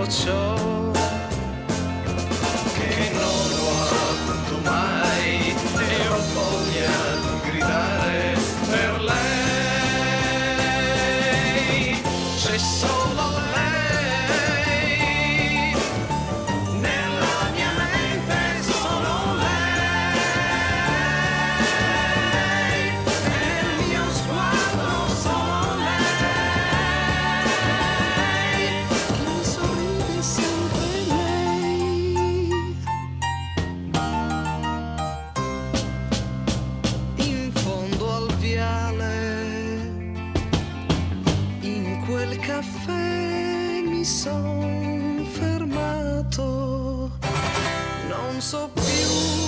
tutto ciò che non ho avuto mai e ho voglia di gridare per lei. C'è solo lei nella mia mente, solo lei nel mio sguardo, solo lei che mi sorride sempre lei. In fondo al viale, in quel caffè mi son fermato, non so più